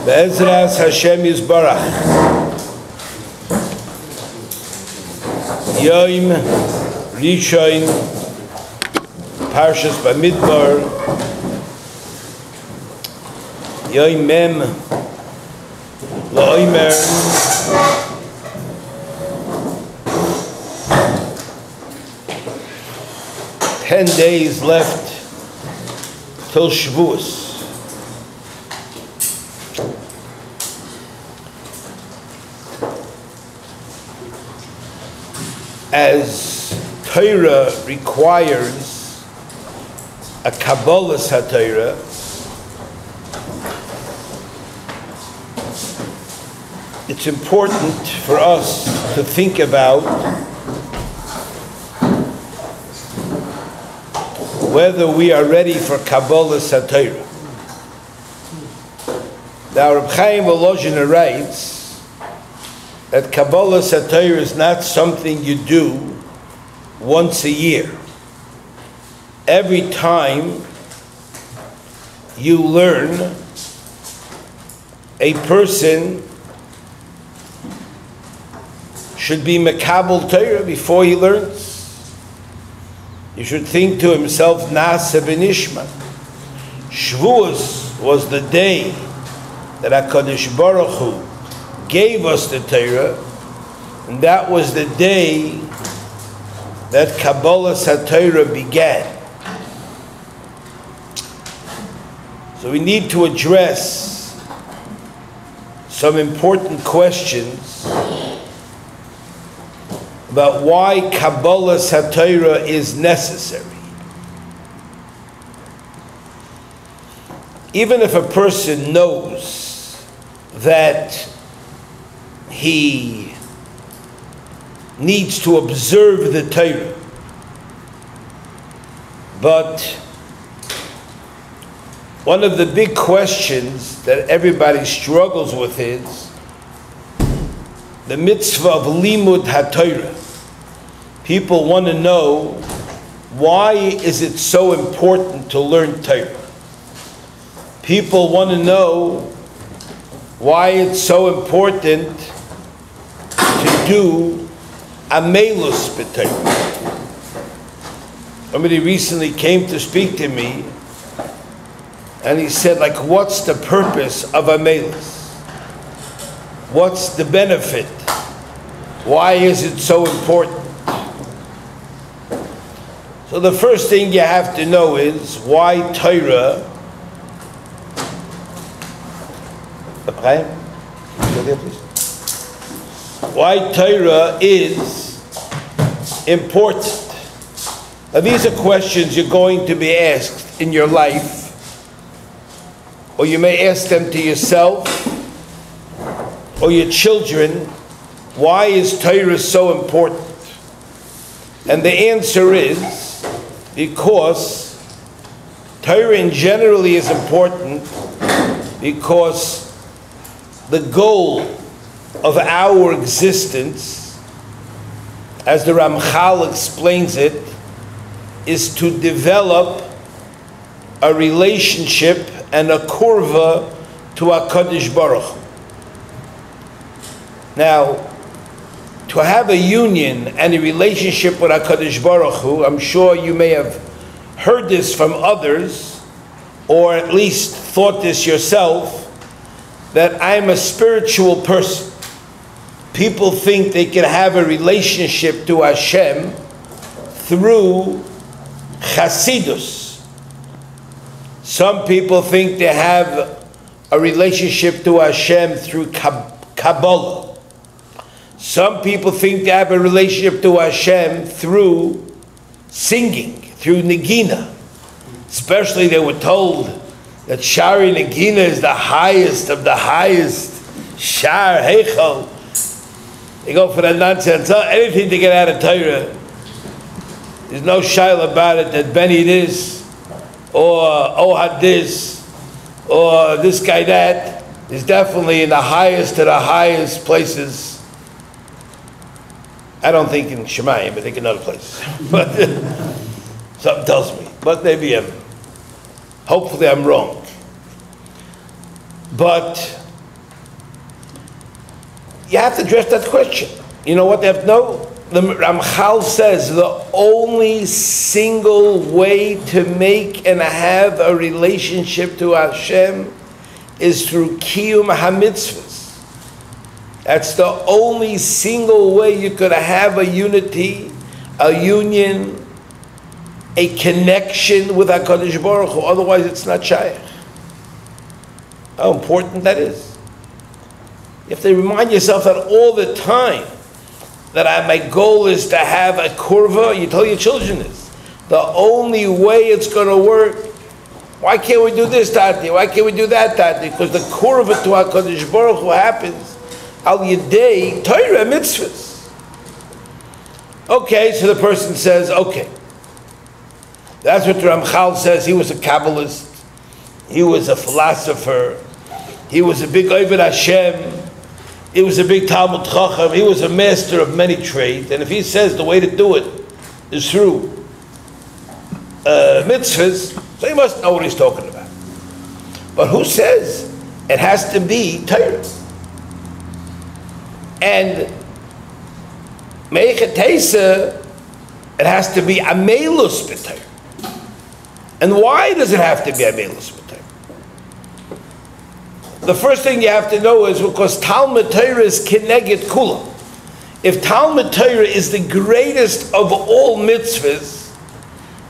Be'ezras Hashem Yisbarach. Yom Rishon Parshas Bamidbar Yom Mem La'omer 10 days left till Shavuot. As Torah requires a Kabbalah HaTorah, it's important for us to think about whether we are ready for Kabbalah HaTorah. Now, Reb Chaim Volozhiner writes that Kabbalah HaTorah is not something you do once a year. Every time you learn, a person should be Mekabel Torah before he learns. You should think to himself, Nasa B'nishma. Shavuot was the day that HaKadosh Baruch Hu gave us the Torah, and that was the day that Kabbalah HaTorah began. So we need to address some important questions about why Kabbalah HaTorah is necessary. Even if a person knows that he needs to observe the Torah, but one of the big questions that everybody struggles with is the mitzvah of limud haTorah. People want to know, why is it so important to learn Torah? People want to know why it's so important to do amelus b'Torah. Somebody recently came to speak to me, and he said, like, what's the purpose of amelus? What's the benefit? Why is it so important? So the first thing you have to know is why Torah. Why Torah is important. Now these are questions you're going to be asked in your life, or you may ask them to yourself or your children. Why is Torah so important? And the answer is because Torah in generally is important because the goal of our existence, as the Ramchal explains it, is to develop a relationship and a kurva to HaKadosh Baruch Hu. Now, to have a union and a relationship with HaKadosh Baruch Hu, I'm sure you may have heard this from others, or at least thought this yourself, that I'm a spiritual person. People think they can have a relationship to Hashem through Chasidus. Some people think they have a relationship to Hashem through Kabbalah. Some people think they have a relationship to Hashem through singing, through Negina. Especially they were told that Shari Negina is the highest of the highest. Shar, Heichel. They go for that nonsense. Anything to get out of Torah. There's no shaila about it that Benny this, or Ohad this, or this guy that, is definitely in the highest of the highest places. I don't think in Shemayim, but I think in other places. But something tells me. But maybe hopefully I'm wrong. But you have to address that question. You know what they have to know? The Ramchal says the only single way to make and have a relationship to Hashem is through Kiyum HaMitzvahs. That's the only single way you could have a unity, a union, a connection with HaKadosh Baruch Hu. Otherwise it's not shaykh. How important that is. You have to remind yourself that all the time, that my goal is to have a kurva. You tell your children this. The only way it's going to work, why can't we do this, Tati? Why can't we do that, Tati? Because the kurva to HaKadosh Baruch Hu happens al yedei Torah mitzvahs. Okay, so the person says, okay. That's what the Ramchal says. He was a Kabbalist. He was a philosopher. He was a big Oved Hashem. He was a big Talmud Chacham. He was a master of many trades. And if he says the way to do it is through mitzvahs, so he must know what he's talking about. But who says it has to be Torah? And Meichetesa, it has to be Amelus B'Torah. And why does it have to be Amelus B'Torah? The first thing you have to know is because Talmud Torah is Keneged Kula. If Talmud Torah is the greatest of all mitzvahs,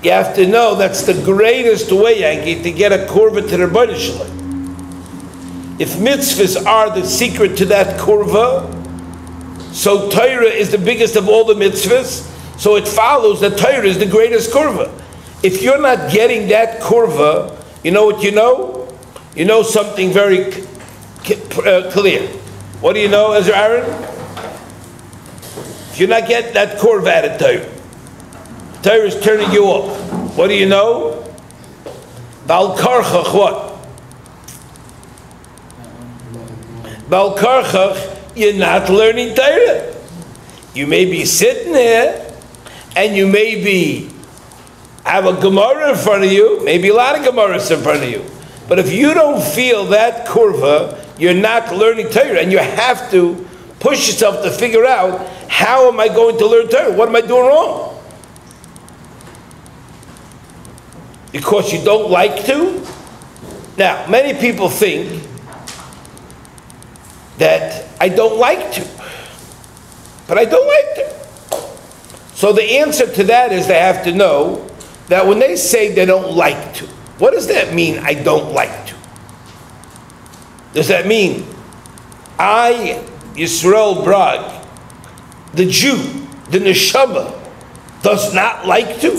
you have to know that's the greatest way, Yankee, to get a kurva to the Rebbeinu Shalom. If mitzvahs are the secret to that kurva, so Torah is the biggest of all the mitzvahs, so it follows that Torah is the greatest kurva. If you're not getting that kurva, you know what you know? You know something very clear. What do you know, Ezra Aaron? If you're not getting that kurva out of Torah, Torah is turning you off. What do you know? Bal karchach what? Bal karchach, you're not learning Torah. You may be sitting there, and you may be have a Gemara in front of you, maybe a lot of Gemaras in front of you. But if you don't feel that kurva, you're not learning Torah, and you have to push yourself to figure out, how am I going to learn Torah? What am I doing wrong? Because you don't like to? Now, many people think that I don't like to, but I don't like to. So the answer to that is they have to know that when they say they don't like to, what does that mean, I don't like to? Does that mean I, Yisroel Brog, the Jew, the neshama, does not like to?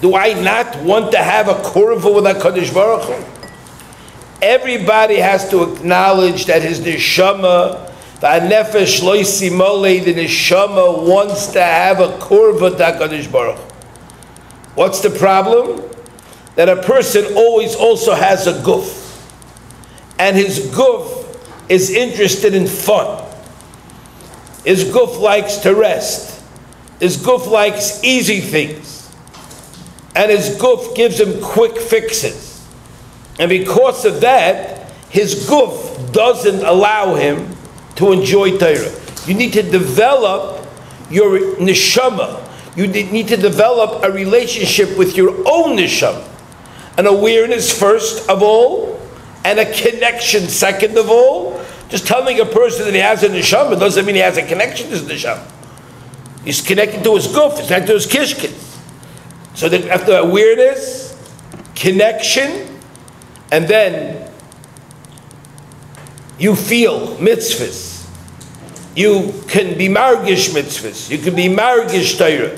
Do I not want to have a kurva with HaKadosh Baruch Hu? Everybody has to acknowledge that his neshama, the SHLITA, the neshama wants to have a kurva to HaKadosh Baruch Hu. What's the problem? That a person always also has a guf. And his guf is interested in fun. His guf likes to rest. His guf likes easy things. And his guf gives him quick fixes. And because of that, his guf doesn't allow him to enjoy Torah. You need to develop your neshama. You need to develop a relationship with your own neshama. An awareness first of all, and a connection second of all. Just telling a person that he has a neshama doesn't mean he has a connection to his neshama. He's connected to his guf, he's connected to his kishkis. So that after awareness, connection, and then you feel mitzvahs. You can be margish mitzvahs. You can be margish Torah.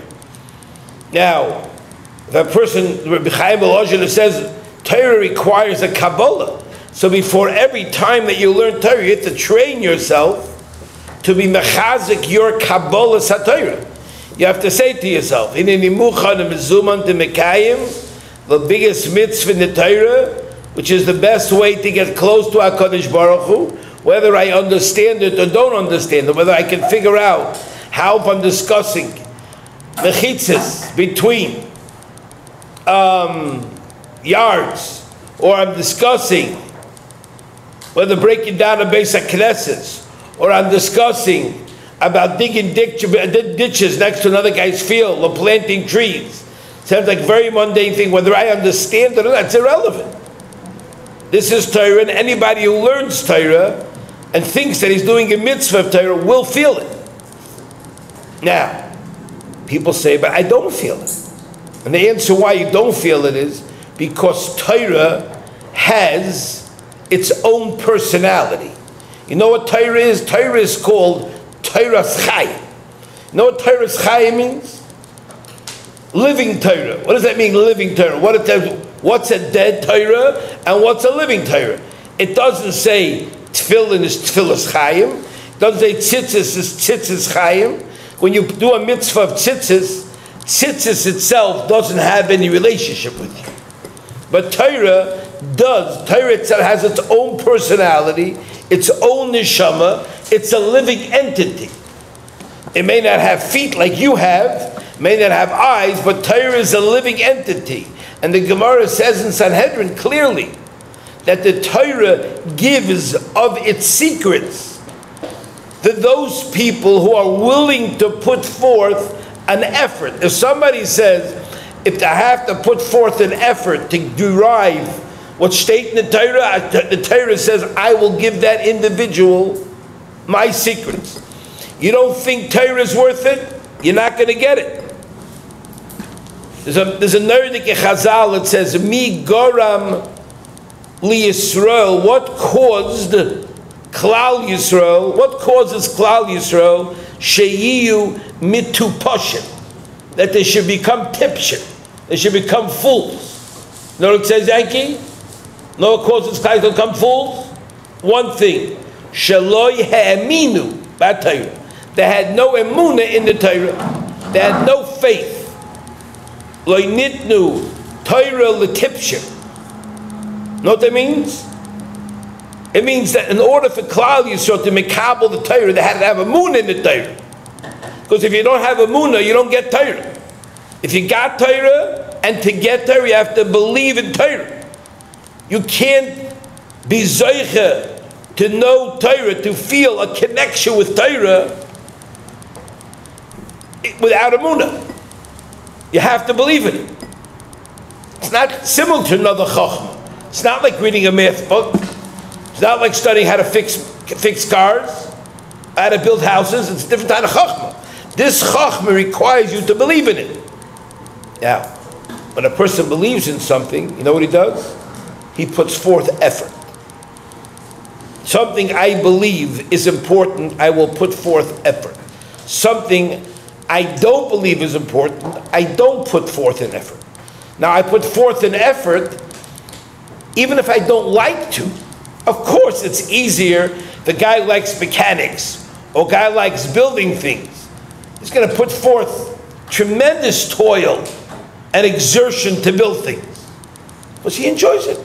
Now, the person, Rabbi Chaim Elazar, says Torah requires a Kabbalah. So before every time that you learn Torah, you have to train yourself to be mechazik your Kabbalah SaTorah. You have to say to yourself, the biggest mitzvah in the Torah, which is the best way to get close to HaKadosh Baruch Hu, whether I understand it or don't understand it, whether I can figure out how, if I'm discussing mechitzas between yards, or I'm discussing whether breaking down a base of Knesset, or I'm discussing about digging ditches next to another guy's field or planting trees. Sounds like a very mundane thing. Whether I understand it or not, it's irrelevant. This is Torah, and anybody who learns Torah and thinks that he's doing a mitzvah of Torah will feel it. Now, people say, but I don't feel it. And the answer why you don't feel it is because Torah has its own personality. You know what Torah is? Torah is called Torah's Chayim. You know what Torah's Chayim means? Living Torah. What does that mean, living Torah? What's a dead Torah and what's a living Torah? It doesn't say tefillin is tefillas Chayim. It doesn't say tzitzis is tzitzis Chayim. When you do a mitzvah of tzitzis, tzitzis itself doesn't have any relationship with you. But Torah does. Torah itself has its own personality, its own neshama. It's a living entity. It may not have feet like you have, may not have eyes, but Torah is a living entity. And the Gemara says in Sanhedrin clearly that the Torah gives of its secrets to those people who are willing to put forth an effort. If somebody says, if I have to put forth an effort to derive what's stated in the Torah says, I will give that individual my secrets. You don't think Torah is worth it? You're not going to get it. There's a Nerdik Chazal that says, Mi Goram Li Yisroel, what caused Klal Yisroel, what causes Klal Yisroel, Sheyiyu Mitu Poshim, that they should become tipshit, they should become fools. You know what it says, Yankee? No, what causes Klal to become fools? One thing, Shaloi Ha'aminu B'Torah. They had no emunah in the Torah. They had no faith. Lo nitnu Torah l'tipshim. Know what that means? It means that in order for Klal Yisrael to mekabel the Torah, they had to have emunah in the Torah. Because if you don't have emunah, you don't get Torah. If you got Torah, and to get Torah, you have to believe in Torah. You can't be zoiche to know Torah, to feel a connection with Torah without emunah. You have to believe in it. It's not similar to another chachma. It's not like reading a math book. It's not like studying how to fix cars, how to build houses. It's a different kind of chachma. This chachma requires you to believe in it. Now, when a person believes in something, you know what he does? He puts forth effort. Something I believe is important, I will put forth effort. Something I don't believe is important, I don't put forth an effort. Now, I put forth an effort even if I don't like to. Of course, it's easier. The guy likes mechanics, or guy likes building things. He's going to put forth tremendous toil and exertion to build things. Because he enjoys it.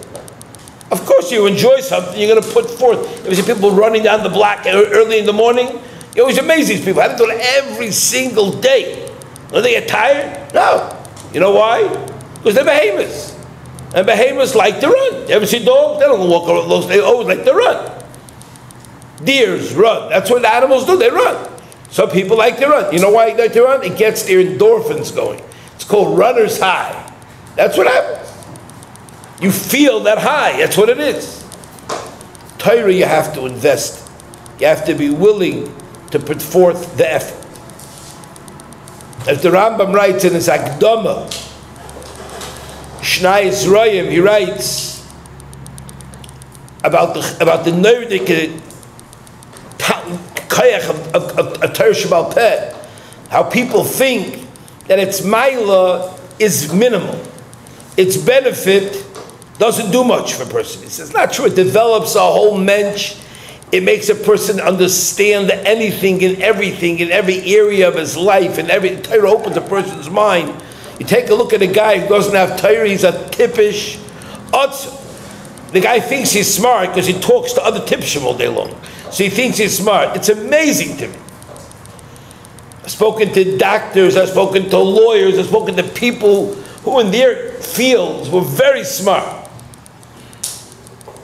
Of course, you enjoy something, you're going to put forth. You see people running down the block early in the morning. You always amaze these people. I have to do it every single day. When they get tired? No. You know why? Because they're behemoths. And behemoths like to run. You ever see dogs? They don't walk around those. They always like to run. Deers run. That's what animals do. They run. Some people like to run. You know why they like to run? It gets their endorphins going. It's called runner's high. That's what happens. You feel that high. That's what it is. Torah, you have to invest. You have to be willing to put forth the effort. As the Rambam writes in his Akdama, Shnai Yisroel, he writes about the Nerdik Koyach of Torah Shebal Peh, how people think that its Maila is minimal. Its benefit doesn't do much for a person. He says, it's not true. It develops a whole mensch. It makes a person understand anything and everything in every area of his life, and every Torah opens a person's mind. You take a look at a guy who doesn't have Torah, he's a tippish utz. The guy thinks he's smart because he talks to other tipshim all day long. So he thinks he's smart. It's amazing to me. I've spoken to doctors, I've spoken to lawyers, I've spoken to people who in their fields were very smart.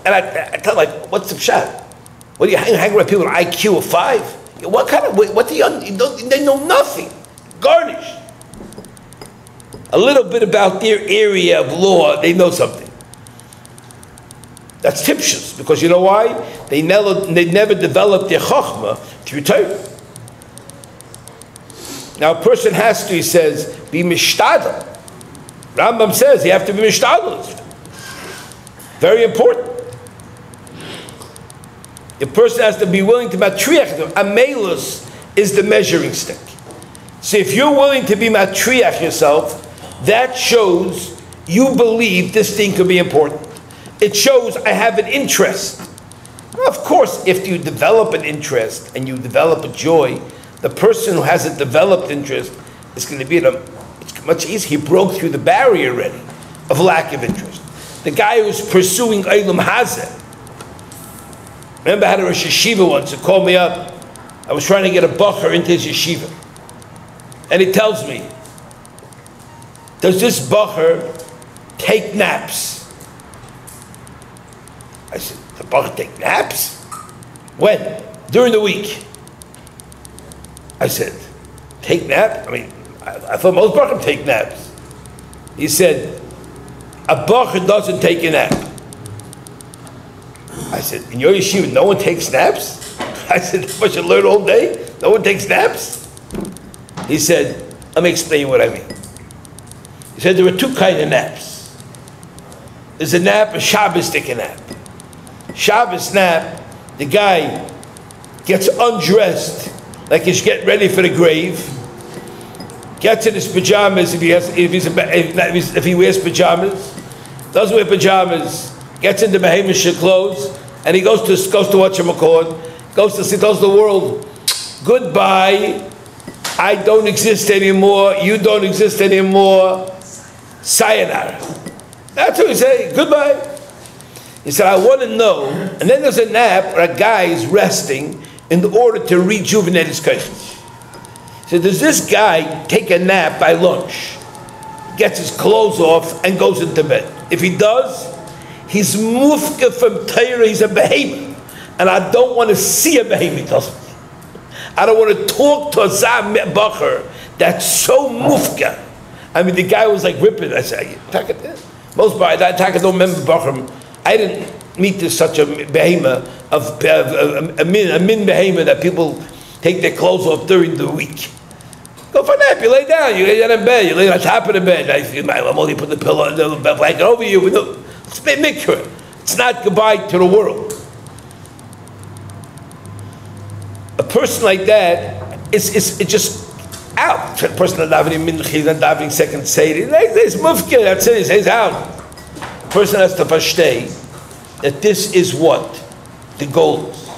And I tell them, like, what's the pshat? What do you hang around people with an IQ of 5? What kind of, what do you, they know nothing. Garnished. A little bit about their area of law, they know something. That's tipshus, because you know why? They never developed their chokhmah through Torah. Now a person has to, he says, be mishtadel. Rambam says you have to be mishtadel. Very important. The person has to be willing to matriach. Amelus is the measuring stick. So if you're willing to be matriach yourself, that shows you believe this thing could be important. It shows I have an interest. Of course, if you develop an interest and you develop a joy, the person who hasn't developed interest is going to be it's much easier. He broke through the barrier already of lack of interest. The guy who's pursuing Eilam Hazeh. Remember I had a Rosh Yeshiva once who called me up. I was trying to get a bacher into his yeshiva. And he tells me, does this bacher take naps? I said, the bacher take naps? When? During the week. I said, take nap? I mean, I thought most bacher take naps. He said, a bacher doesn't take a nap. I said, in your yeshiva, no one takes naps? I said, what, you learn all day? No one takes naps? He said, let me explain what I mean. He said, there are two kinds of naps. There's a nap, a Shabbos-tic nap. Shabbos nap, the guy gets undressed like he's getting ready for the grave, gets in his pajamas if he wears pajamas, doesn't wear pajamas, gets into behemoth clothes, and he goes to whatchamacallit, goes to see, tells the world, goodbye, I don't exist anymore, you don't exist anymore, sayonara. That's what he said, goodbye. He said, I want to know, and then there's a nap where a guy is resting in order to rejuvenate his conscience. He said, does this guy take a nap by lunch, gets his clothes off, and goes into bed? If he does, he's mufka from Torah, he's a behemoth. And I don't want to see a behemoth. I don't want to talk to a Zam Bacher that's so mufka. I mean, the guy was like ripping. I said, most I don't remember Bacher. I didn't meet such a behemoth of a min behemoth that people take their clothes off during the week. Go for a nap. You lay down. You lay down in bed. You lay on top of the bed. I'm only put the pillow, the blanket over you. It's mikra. It's not goodbye to the world. A person like that, it's just out. A person that's davening minchi, not davening second seder, it's mufke. That's it. He's out. A person has to versteh that this is what the goal is.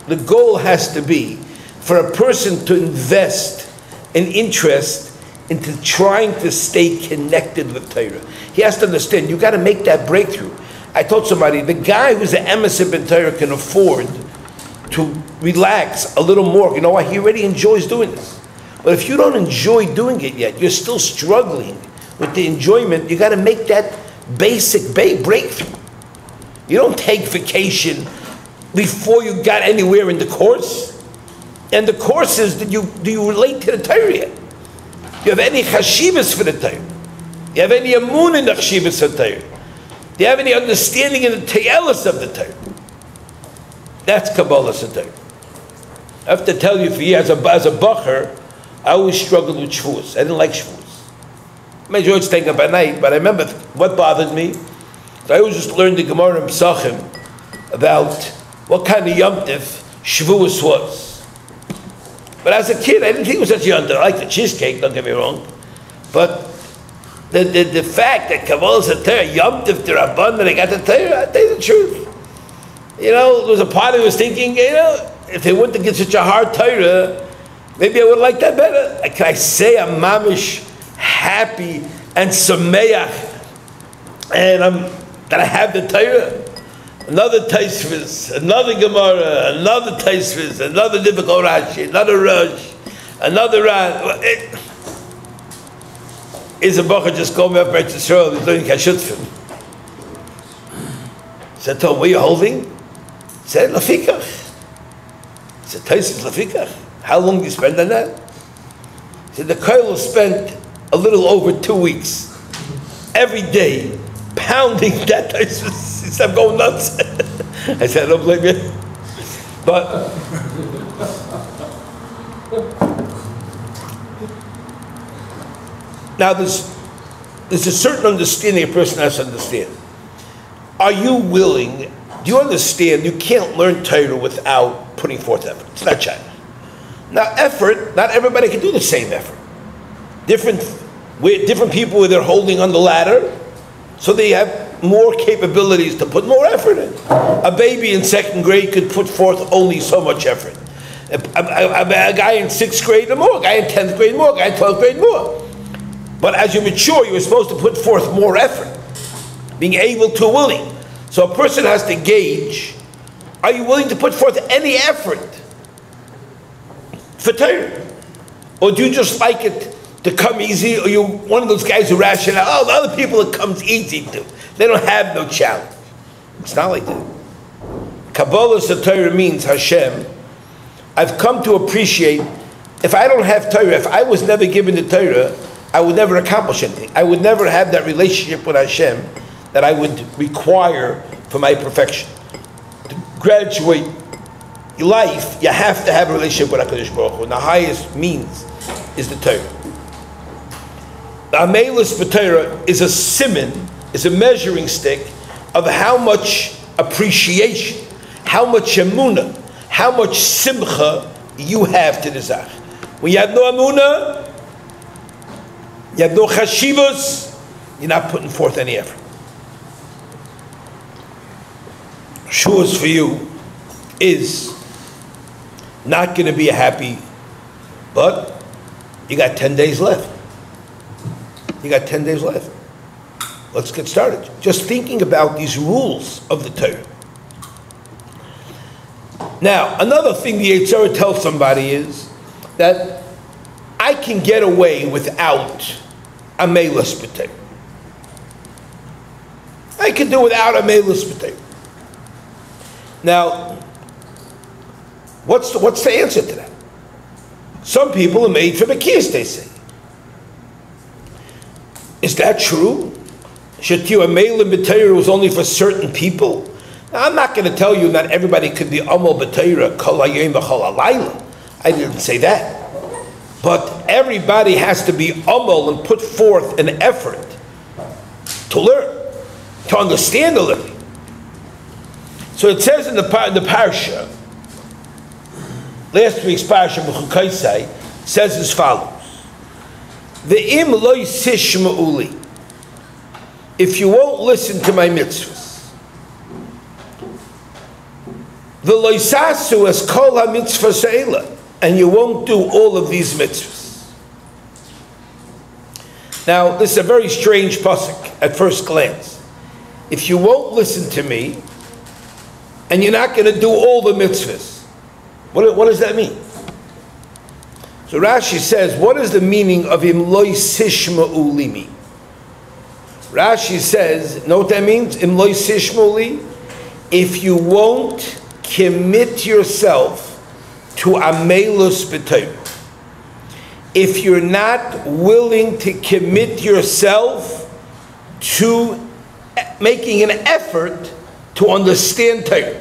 The goal has to be for a person to invest an interest into trying to stay connected with Torah. He has to understand, you got to make that breakthrough. I told somebody, the guy who's an emissaire in Torah can afford to relax a little more. You know why? He already enjoys doing this. But if you don't enjoy doing it yet, you're still struggling with the enjoyment, you got to make that basic breakthrough. You don't take vacation before you got anywhere in the course. And the course is, do you relate to the Torah yet? Do you have any chashivas for the Torah? Do you have any amun in the chashivas of the Torah? Do you have any understanding in the te'elis of the Torah? That's Kabbalah Torah. I have to tell you, for years, as a bacher, I always struggled with Shavuos. I didn't like Shavuos. I made sure to stay up at night, but I remember what bothered me. So I always just learned the Gemara and Pesachim about what kind of Yom Tif Shavuos was. But as a kid, I didn't think it was such a Yom Tif. I liked the cheesecake, don't get me wrong. But the fact that Kabbalah Torah, Yom Tif, the Rabban, that I got the Torah, I tell you the truth. You know, there was a part of me was thinking, you know, if they wouldn't get such a hard Torah, maybe I would like that better. Can I say I'm mamish happy and sameach, and that I have the Torah? Another Tiferes, another Gemara, another Tiferes, another difficult Rashi, another Rosh, another Ran. Is a bacher just called me up right to Yisroel, he's learning Kashutfim. So I told him, what are you holding? Said, Lafikach. He said, Taisis Lafikach. How long do you spend on that? He said, the Koil spent a little over 2 weeks. Every day, pounding that. He said, I'm going nuts. I said, I don't blame you. But now there's a certain understanding a person has to understand. Are you willing, do you understand you can't learn Torah without putting forth effort? It's not China. Now effort, not everybody can do the same effort. Different people where they're holding on the ladder, so they have more capabilities to put more effort in. A baby in 2nd grade could put forth only so much effort. A guy in 6th grade more, a guy in 10th grade more, a guy in 12th grade more. But as you mature, you're supposed to put forth more effort, being able to, willing. So a person has to gauge, are you willing to put forth any effort for Torah? Or do you just like it to come easy? Or you one of those guys who ration out, oh, the other people it comes easy to. They don't have no challenge. It's not like that. Kabbalah Torah means, Hashem, I've come to appreciate, if I don't have Torah, if I was never given the Torah, I would never accomplish anything. I would never have that relationship with Hashem that I would require for my perfection. To graduate life, you have to have a relationship with HaKadosh Baruch Hu, and the highest means is the Torah. The Amelus B'Torah is a siman, is a measuring stick of how much appreciation, how much emunah, how much simcha you have to the Zach. When you have no emunah, you have no chashivos, you're not putting forth any effort. Shuas for you is not going to be happy, but you got 10 days left. You got 10 days left. Let's get started. Just thinking about these rules of the Torah. Now, another thing the Yitzhak tells somebody is that I can get away without a Melus B'Torah. I can do without a Melus B'Torah. Now, what's the answer to that? Some people are made for Bekiyas, they say. Is that true? Shetiu Amelim B'Torah was only for certain people? Now, I'm not going to tell you that everybody could be Amal B'Torah, Kol HaYom V'Chol HaLayla. I didn't say that. But everybody has to be Amal and put forth an effort to learn, to understand a little. So it says in the parsha, last week's parsha, B'Chukaisai, says as follows: Ve'im lo yisishma'u li, if you won't listen to my mitzvahs, v'lo yisasu es kol ha-mitzvah se'ela, and you won't do all of these mitzvahs. Now, this is a very strange pasuk at first glance. If you won't listen to me, and you're not going to do all the mitzvahs, what does that mean? So Rashi says, what is the meaning of im lo yisishma'u li mi? Rashi says, know what that means? Im lo yisishma'u li? If you won't commit yourself to Amelus B'Torah, if you're not willing to commit yourself to making an effort to understand Torah,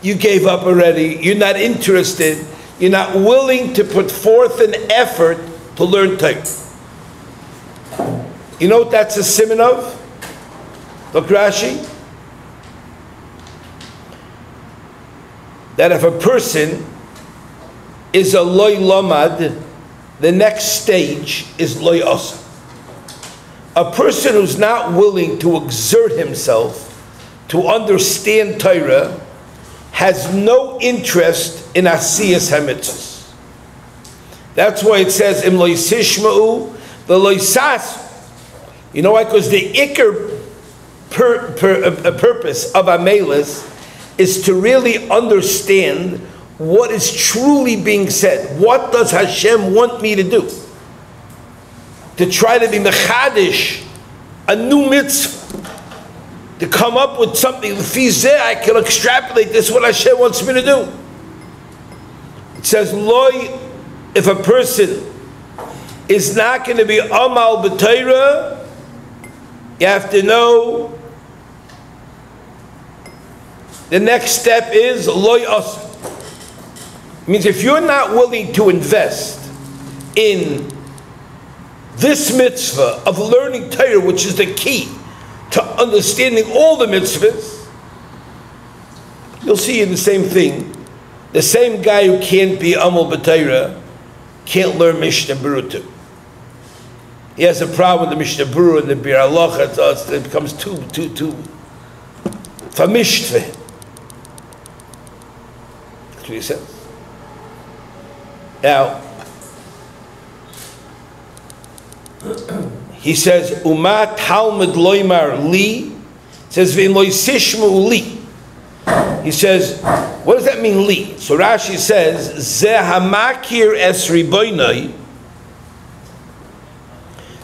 you gave up already, you're not interested, you're not willing to put forth an effort to learn Torah. You know what that's a siman of? Look, Rashi. That if a person is a loy lamad, the next stage is loy asa. A person who's not willing to exert himself to understand Torah has no interest in asiyas hamitzvos. That's why it says im lo yisishma'u v'lo yisasu. You know why? Because the ikar purpose of Amelis is to really understand what is truly being said. What does Hashem want me to do? To try to be mechadish, a new mitzvah. to come up with something. I can extrapolate this, what Hashem wants me to do. It says, Loi, if a person is not going to be amal b'Torah, you have to know the next step is Loi Asa. Means if you're not willing to invest in this mitzvah of learning Torah, which is the key to understanding all the mitzvahs, you'll see in the same thing. The same guy who can't be amal b'Torah can't learn Mishnah Berurah too. He has a problem with the Mishnah Berurah and the Bir Halacha. It becomes too famished for him. That's what he says. Now, he says, Umat Talmud Loimar Li, says, V'in Loi Sishmu Li. He says, what does that mean, Li? So Rashi says, Zeh Hamakir Es Riboinai.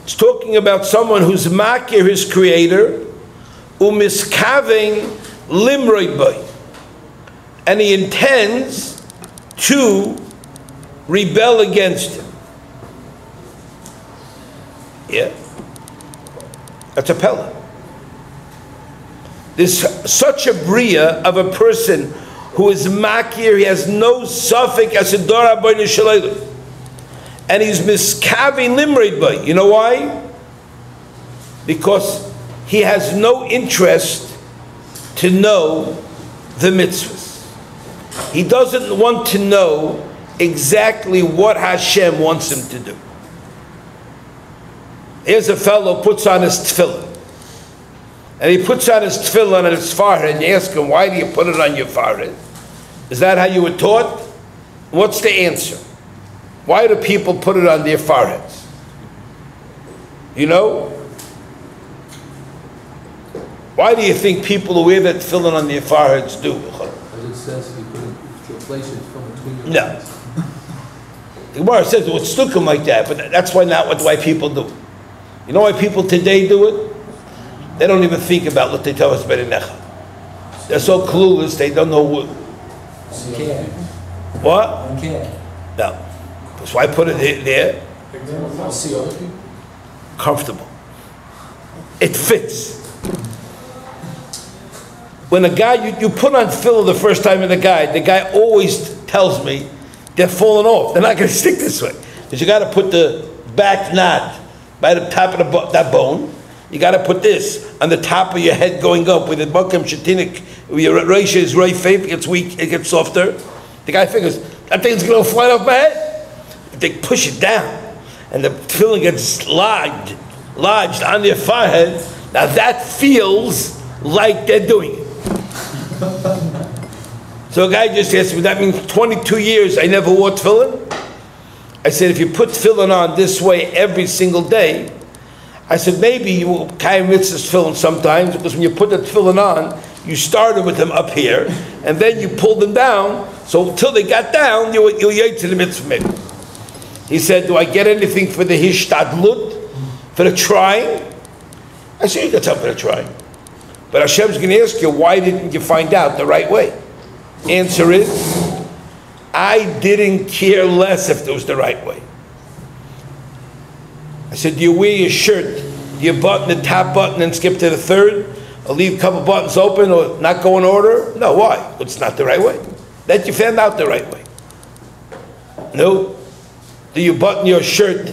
It's talking about someone who's makir his creator, umiskaving limroi boy, and he intends to rebel against him. Yeah, that's a pella. There's such a bria of a person who is makir, he has no suffix as a dora boy nishalayla. And he's miskaving limrid by. You know why? Because he has no interest to know the mitzvahs. He doesn't want to know exactly what Hashem wants him to do. Here's a fellow puts on his tefillin. And he puts on his tefillin on his forehead, and you ask him, why do you put it on your forehead? Is that how you were taught? What's the answer? Why do people put it on their foreheads? You know? Why do you think people who wear that tefillin on their foreheads do? Because it says you couldn't replace it from between your legs. No. The Gemara says it would stuck like that, but that's why people do it. You know why people today do it? They don't even think about what they tell us Berinecha. They're so clueless, they don't know what. You can't. What? You can't. No. That's why I put it there. See other people? Comfortable. It fits. When a guy, you put on filler the first time in the guy always tells me they're falling off. They're not going to stick this way. Because you got to put the back knot by the top of that bone. You got to put this on the top of your head going up with the bakam shetinik. Your ratio is right faith, it gets weak, it gets softer. The guy figures, that thing's going to fly off my head. They push it down, and the filling gets lodged on their forehead. Now that feels like they're doing it. So a guy just asked me, that means 22 years I never wore tefillin? I said, if you put tefillin on this way every single day, I said, maybe you will kaim mitzvahs tefillin sometimes, because when you put the tefillin on, you started with them up here, and then you pulled them down, so until they got down, you'll yait to the mitzvah maybe. He said, do I get anything for the hishtadlut, for the trying? I said, you got something for the trying. But Hashem's going to ask you, why didn't you find out the right way? Answer is, I didn't care less if it was the right way. I said, do you wear your shirt, do you button the top button and skip to the third? Or leave a couple buttons open or not go in order? No, why? It's not the right way. That you found out the right way. No. Do you button your shirt,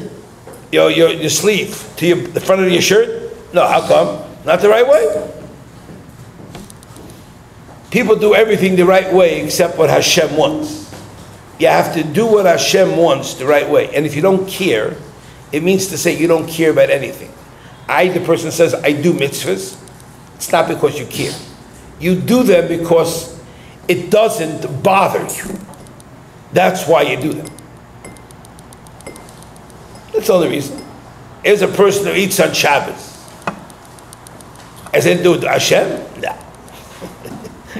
your sleeve to the front of your shirt? No, how come? Not the right way? People do everything the right way except what Hashem wants. You have to do what Hashem wants the right way. And if you don't care, it means to say you don't care about anything. The person says, I do mitzvahs. It's not because you care. You do them because it doesn't bother you. That's why you do them. That's the only reason. Here's a person who eats on Shabbos. I said, do it to Hashem? No.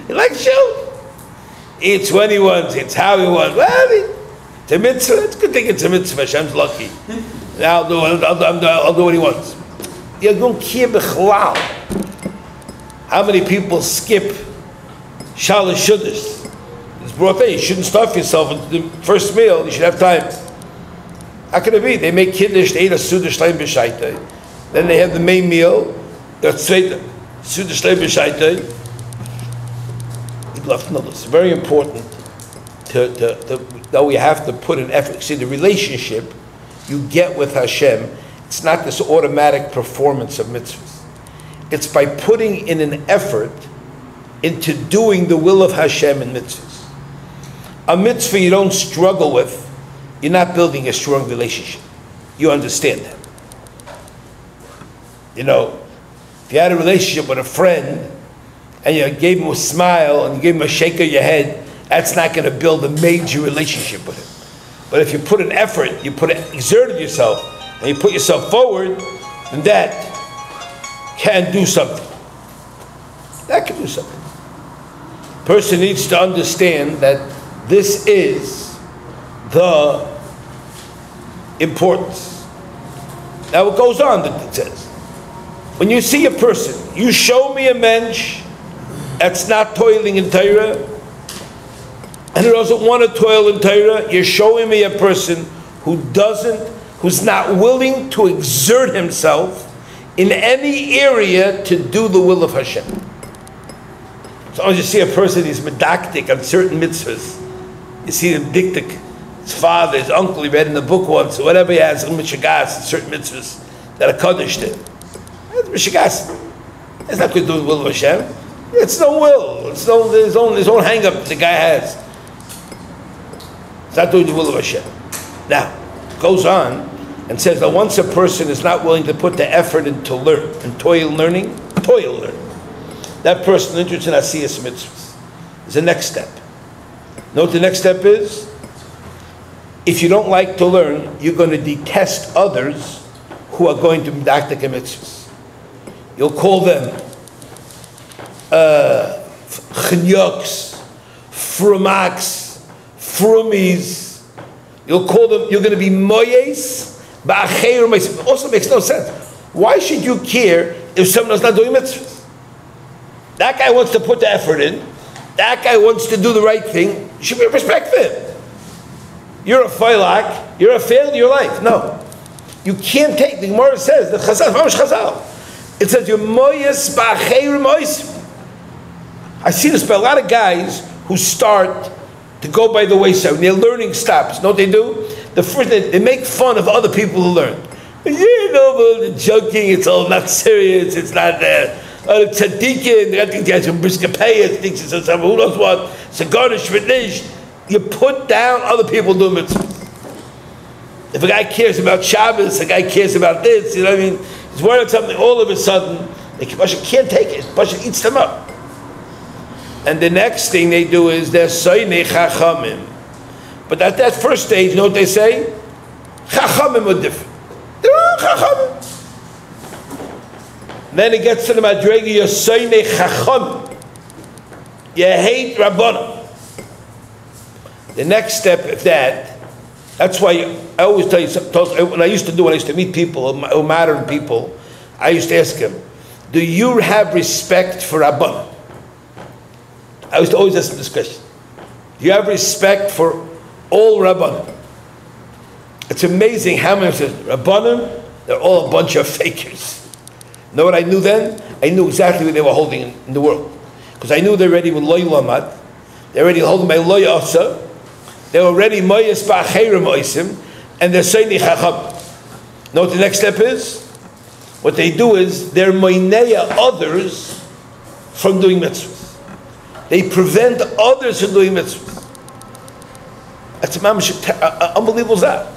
He likes you. Eats when he wants, eats how he wants. Well, it's a mitzvah. It's a good thing it's a mitzvah. Hashem's lucky. Now I'll do what he wants. You don't care b'chlal. How many people skip Shalosh Shudas? It's brought there. You shouldn't stuff yourself into the first meal. You should have time. How can it be? They make Kiddush, they eat a Suda Shleim B'Shaita. Then they have the main meal. That's Suda Shleim B'Shaita. It's very important that we have to put an effort. See, the relationship you get with Hashem, it's not this automatic performance of mitzvahs. It's by putting in an effort into doing the will of Hashem in mitzvahs. A mitzvah you don't struggle with, you're not building a strong relationship. You understand that. You know, if you had a relationship with a friend and you gave him a smile and you gave him a shake of your head, that's not going to build a major relationship with him. But if you put an effort, exerted yourself, and you put yourself forward, then that can do something. That can do something. Person needs to understand that this is the importance. Now it goes on, it says, when you see a person, you show me a mensch that's not toiling in Torah, and who doesn't want to toil in Torah, you're showing me a person who's not willing to exert himself in any area to do the will of Hashem. So as you see a person, he's medactic on certain mitzvahs. You see him dictic, his father, his uncle, he read in the book once, or whatever he has, certain mitzvahs that are kaddish to him. That's mishagas. It's not going to do the will of Hashem. It's no will. It's his own hang-up the guy has. It's not doing the will of Hashem. Now, it goes on and says that once a person is not willing to put the effort into learn, and toil learning, that person interested in asiyas mitzvahs is the next step. Know what the next step is? If you don't like to learn, you're going to detest others who are going to medactic mitzvahs. You'll call them chinyuks, frumaks, frumies. You'll call them, you're going to be moyes, ba'acheir moyes. Also makes no sense. Why should you care if someone's not doing mitzvahs? That guy wants to put the effort in. That guy wants to do the right thing. You should be respect for him. You're a failak, you're a failure in your life. No. You can't take, the Gemara says, the Chazal, it says, you're moyes ba'acheir moyes. I see this by a lot of guys who start to go by the wayside. When their learning stops, you know what they do? The first, they make fun of other people who learn. You know, the joking, it's all not serious, it's not there. Tzaddikin, I think they have some briskapayas, thinks it's some who knows what, it's a garnish finish. You put down other people doing mitzvahs. If a guy cares about Shabbos, a guy cares about this, you know what I mean? He's worried about something, all of a sudden, Pasha can't take it. Pasha eats them up. And the next thing they do is they're soynei chachamim. But at that first stage, you know what they say? Chachamim are different. They're all chachamim. Then it gets to the madrega, you're soynei chachamim. You hate Rabbanim. The next step of that's why I always tell you, when I used to meet people, modern people, I used to ask them, do you have respect for Rabbanim? I used to always ask them this question. Do you have respect for all Rabbanim? It's amazing how many Rabbanim, they're all a bunch of fakers. You know what I knew then? I knew exactly what they were holding in the world. Because I knew they're ready with loy lamad, they're already holding my loy asa, they're already moyes ba'acherim oisim, and they're saying chacham. Know what the next step is? What they do is they're moineya others from doing mitzvahs. They prevent others from doing mitzvahs. That's unbelievable that.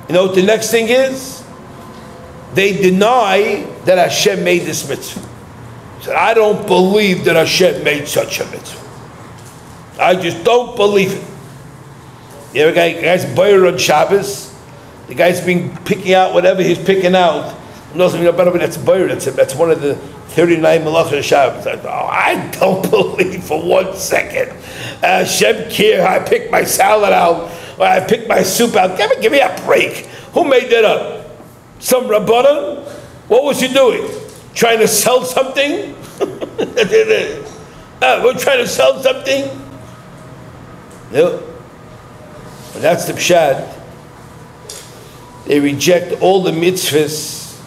You know what the next thing is? They deny that Hashem made this mitzvah. Said, I don't believe that Hashem made such a mitzvah. I just don't believe it. You ever guy's boyer on Shabbos? The guy's been picking out whatever he's picking out. That's boyer. That's one of the 39 malachas of Shabbos. I don't believe for 1 second. Hashem care. I picked my salad out. Or I picked my soup out. Give me a break. Who made that up? Some Rabbanan? What was he doing? Trying to sell something? We're trying to sell something? No. But that's the pshat. They reject all the mitzvahs,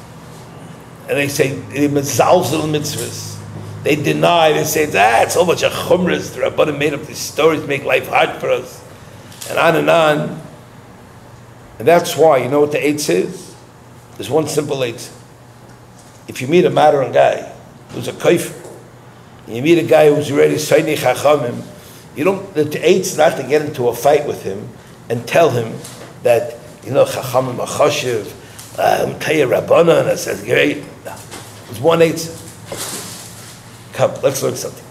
and they say, they mezalzel mitzvahs. They deny, they say, it's all much of chumras. The Rabbanim made up these stories to make life hard for us. And on and on. And that's why, you know what the eitz is? There's one simple eitz. If you meet a modern guy who's a kaifer, and you meet a guy who's already Saini Chachamim, you don't, the eitz not to get into a fight with him and tell him that, you know, Chachamim Achashiv, Taya Rabbanan, I said, great. No. There's one eitz. Come, let's learn something.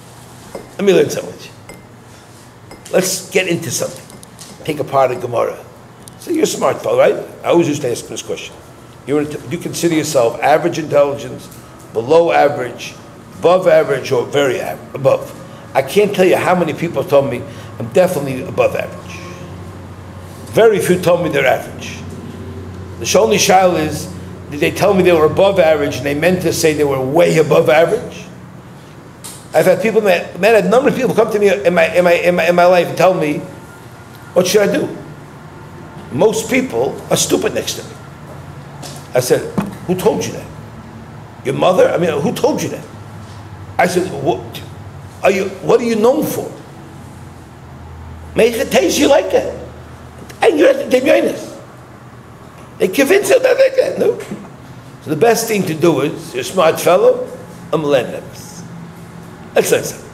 Let me learn something. Let's get into something. Take apart a Gemara. So you're a smart fellow, right? I always used to ask this question. You consider yourself average intelligence, below average, above average, or very above. I can't tell you how many people told me I'm definitely above average. Very few told me they're average. The only shayla is, did they tell me they were above average and they meant to say they were way above average? I've had people, a number of people come to me in my life and tell me, what should I do? Most people are stupid next to me. I said, who told you that? Your mother? I mean, who told you that? I said, what are you known for? Make it taste you like that. And you're at the Demyanis. They convince you that like that. No. So the best thing to do is, you're a smart fellow, I'm letting them. Let's learn something.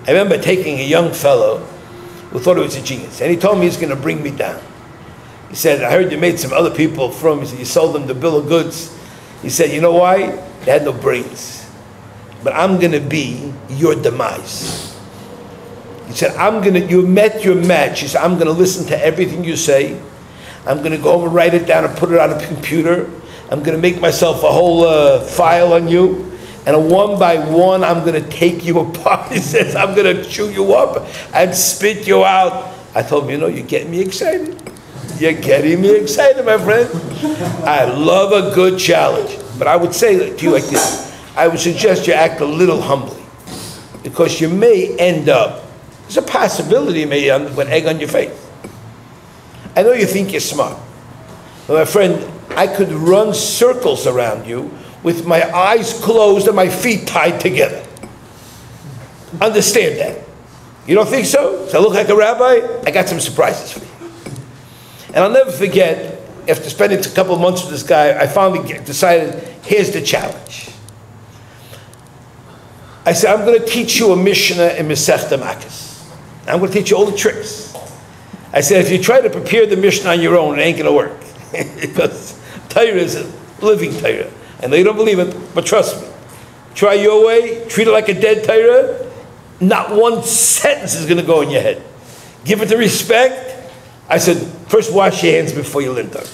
I remember taking a young fellow who thought he was a genius, and he told me he's going to bring me down. He said, I heard you made some other people from, he said, you sold them the bill of goods. He said, you know why? They had no brains. But I'm going to be your demise. He said, you met your match. He said, I'm going to listen to everything you say. I'm going to go home and write it down and put it on a computer. I'm going to make myself a whole file on you. And one by one, I'm going to take you apart. He says, I'm going to chew you up and spit you out. I told him, you know, you're getting me excited. You're getting me excited, my friend. I love a good challenge. But I would say to you like this. I would suggest you act a little humbly. Because you may end up, there's a possibility you may end up with egg on your face. I know you think you're smart. But my friend, I could run circles around you with my eyes closed and my feet tied together. Understand that. You don't think so? So I look like a rabbi? I got some surprises for you. And I'll never forget, after spending a couple of months with this guy, I finally decided, here's the challenge. I said, I'm going to teach you a Mishnah in Masechta Makos. I'm going to teach you all the tricks. I said, if you try to prepare the Mishnah on your own, it ain't going to work. Because Torah is a living Torah. I know you don't believe it, but trust me. Try your way, treat it like a dead Torah, not one sentence is going to go in your head. Give it the respect. I said, first wash your hands before you learn Torah.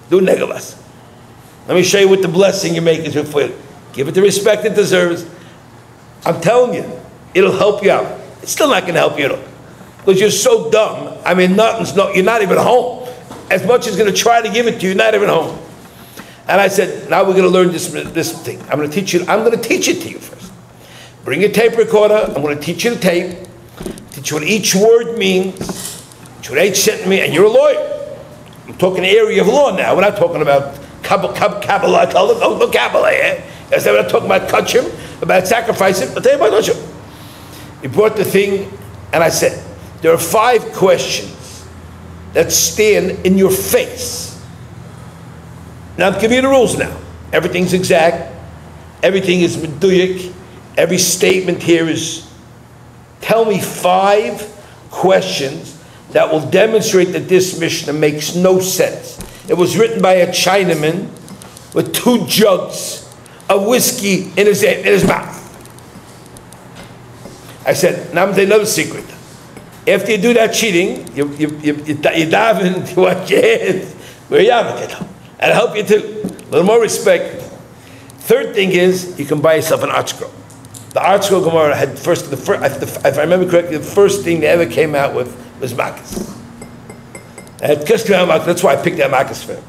Do negavas. Let me show you what the blessing you make is before you. Give it the respect it deserves. I'm telling you, it'll help you out. It's still not going to help you at all. Because you're so dumb. I mean, you're not even home. As much as going to try to give it to you, you're not even home. And I said, now we're going to learn this thing. I'm going to teach it to you first. Bring a tape recorder. I'm going to teach you the tape. Teach you what each word means. Teach you what each sentence means. And you're a lawyer. I'm talking the area of law now. We're not talking about Kabbalah. No Kabbalah, eh? We're not talking about kachim, about sacrificing. I'll tell you about kachim. He brought the thing, and I said, there are 5 questions that stand in your face. Now I'm giving you the rules now. Everything's exact. Everything is meduyik. Every statement here is, tell me 5 questions that will demonstrate that this Mishnah makes no sense. It was written by a Chinaman with 2 jugs of whiskey in his mouth. I said, now I'm going to tell you another secret. After you do that cheating, you daven, you wash your hands, and I'll help you too. A little more respect. Third thing is, you can buy yourself an art scroll. The art scroll Gemara had if I remember correctly, the first thing they ever came out with was Makos. That's why I picked that Makos for him.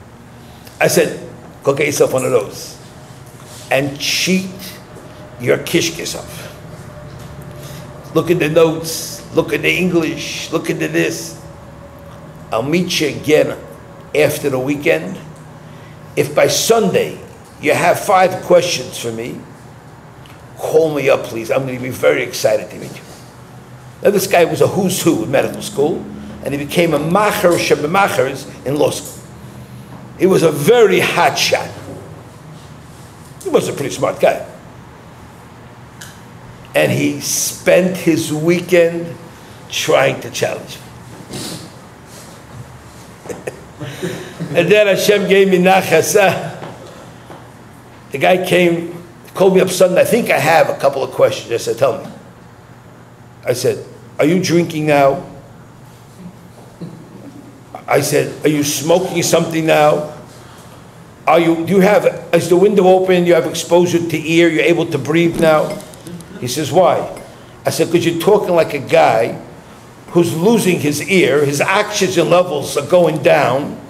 I said, go get yourself one of those. and cheat your kishkis off. Look at the notes, look at the English, look at this. I'll meet you again after the weekend. If by Sunday you have 5 questions for me, call me up, please. I'm going to be very excited to meet you. Now, this guy was a who's who in medical school, and he became a macher shebemachers in law school. He was a very hot shot. He was a pretty smart guy. And he spent his weekend trying to challenge me. And then Hashem gave me nachas. The guy came, called me up Sunday. I think I have a couple of questions. I said, tell me. I said, are you drinking now? I said, are you smoking something now? Is the window open? You have exposure to ear? You're able to breathe now? He says, why? I said, because you're talking like a guy who's losing his ear. His oxygen levels are going down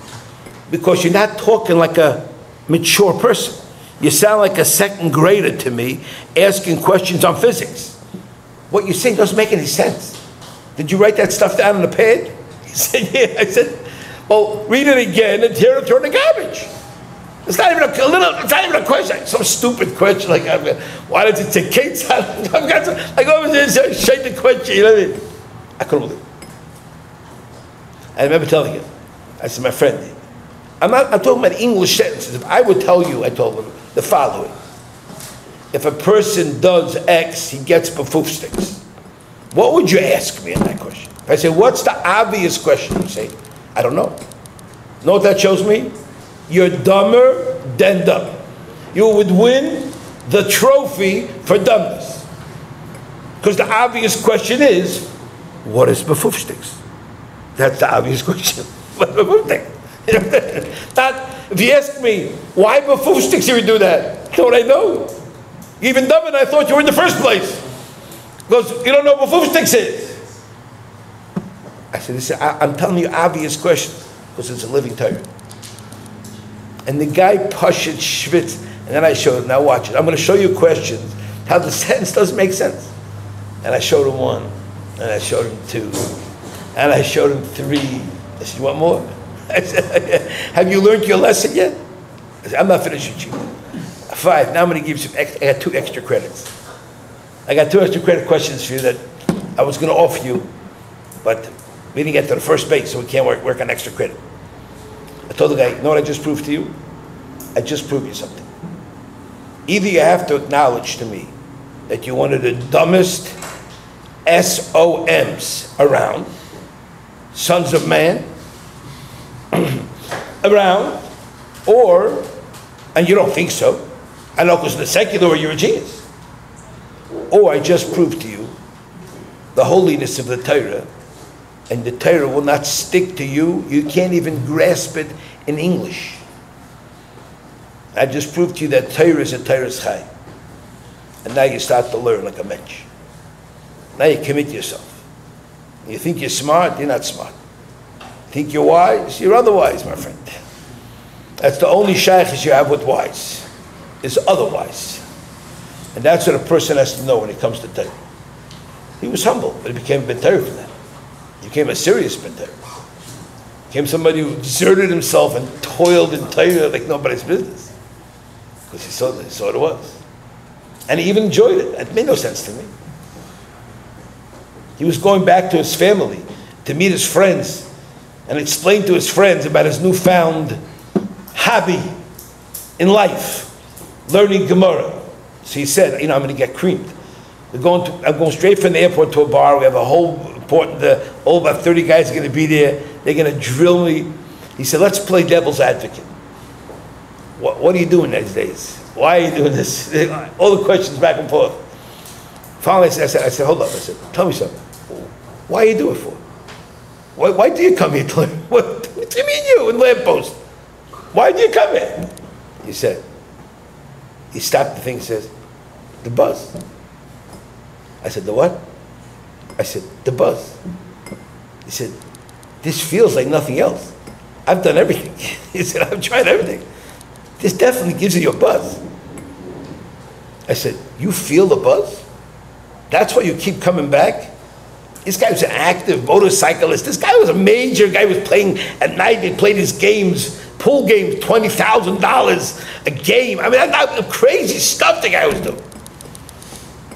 because you're not talking like a mature person. You sound like a second grader to me asking questions on physics. What you say doesn't make any sense. Did you write that stuff down on the pad? He said, yeah. I said, well, read it again and tear it in the garbage. It's not even it's not even a question. Some stupid question like, why does it say Kate's? I've got some, like, over there, shake the question. You know what I mean? I couldn't believe it. I remember telling him, I said, my friend, I'm talking about English sentences. If I would tell you, I told him the following: if a person does X, he gets befoof sticks. What would you ask me in that question? If I say, what's the obvious question? You say, I don't know. Know what that shows me? You're dumber than dumb. You would win the trophy for dumbness. Because the obvious question is, what is befoof sticks? That's the obvious question. What is befoof sticks? Not, if you ask me, why befoof sticks you would do that? You know what I know? Even dumber than I thought you were in the first place. Because you don't know what befoof sticks is. I said, I'm telling you obvious questions, because it's a living Torah. And the guy pushed schwitz, and then I showed him, now watch it. I'm going to show you questions, how the sentence doesn't make sense. And I showed him 1, and I showed him 2, and I showed him 3. I said, you want more? I said, have you learned your lesson yet? I said, I'm not finished with you. 5, now I'm going to give you some, I got 2 extra credits. I got 2 extra credit questions for you that I was going to offer you, but we didn't get to the first base, so we can't work on extra credit. I told the guy, you know what I just proved to you? I just proved you something. Either you have to acknowledge to me that you're one of the dumbest SOMs around, sons of man, around, or, and you don't think so, I know because in the secular world you're a genius, or I just proved to you the holiness of the Torah, and the Torah will not stick to you. You can't even grasp it in English. I just proved to you that Torah is a Torah's chai. And now you start to learn like a mensch. Now you commit yourself. You think you're smart, you're not smart. You think you're wise, you're otherwise, my friend. That's the only shaykhs you have with wise, is otherwise. And that's what a person has to know when it comes to Torah. He was humble, but he became a Torah for that. He became a serious Torah. Became somebody who exerted himself and toiled in Torah like nobody's business. Because he saw what it was. And he even enjoyed it. It made no sense to me. He was going back to his family to meet his friends and explain to his friends about his newfound hobby in life, learning Gemara. So he said, I'm going to get creamed. I'm going straight from the airport to a bar. We have a whole about 30 guys are going to be there. They're going to drill me. He said, let's play devil's advocate. What are you doing these days? Why are you doing this? All the questions back and forth. Finally, I said, hold up. I said, tell me something. Why do you do it for? Why do you come here to learn? What do you mean you in lamppost? Why do you come here? He said, he stopped the thing and says, the buzz. I said, the what? I said, the buzz. He said, this feels like nothing else. I've done everything. He said, I've tried everything. This definitely gives you a buzz. I said, you feel the buzz? That's why you keep coming back? This guy was an active motorcyclist. This guy was a major guy. He was playing at night. He played his games, pool games, $20,000 a game. I mean, that's crazy stuff the guy was doing.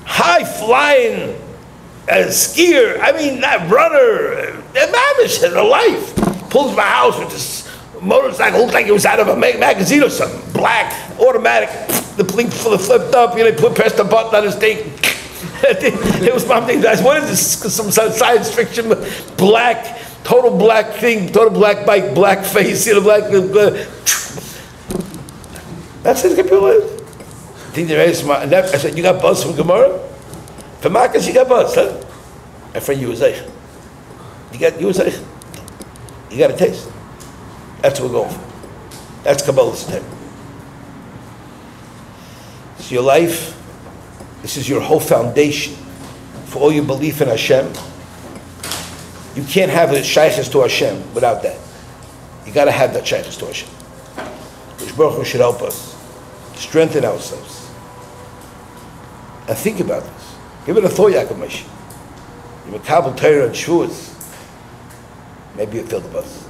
High flying skier. I mean, that runner. That mamish had a life. Pulls my house with this motorcycle. Looked like it was out of a magazine or something. Black, automatic. The blink flipped up. You know, pressed the button on his thing. It was my thing. What is this? Some science fiction, black, total black thing, total black bike, black face, you know, black. That's his computer. I think they're very smart. And I said, you got buzz from Gemara? From Marcus, you got buzz, huh? My friend, you was there. You got a taste. That's what we're going for. That's Kabbalah's time. It's your life. This is your whole foundation for all your belief in Hashem. You can't have a shaykhis to Hashem without that. You got to have that shaykhis to Hashem. Which Baruch Hu should help us strengthen ourselves. And think about this. Give it a thought, Yaakov Moshe. You're a Kabbalah Torah and Shavuot. Maybe you feel the buzz.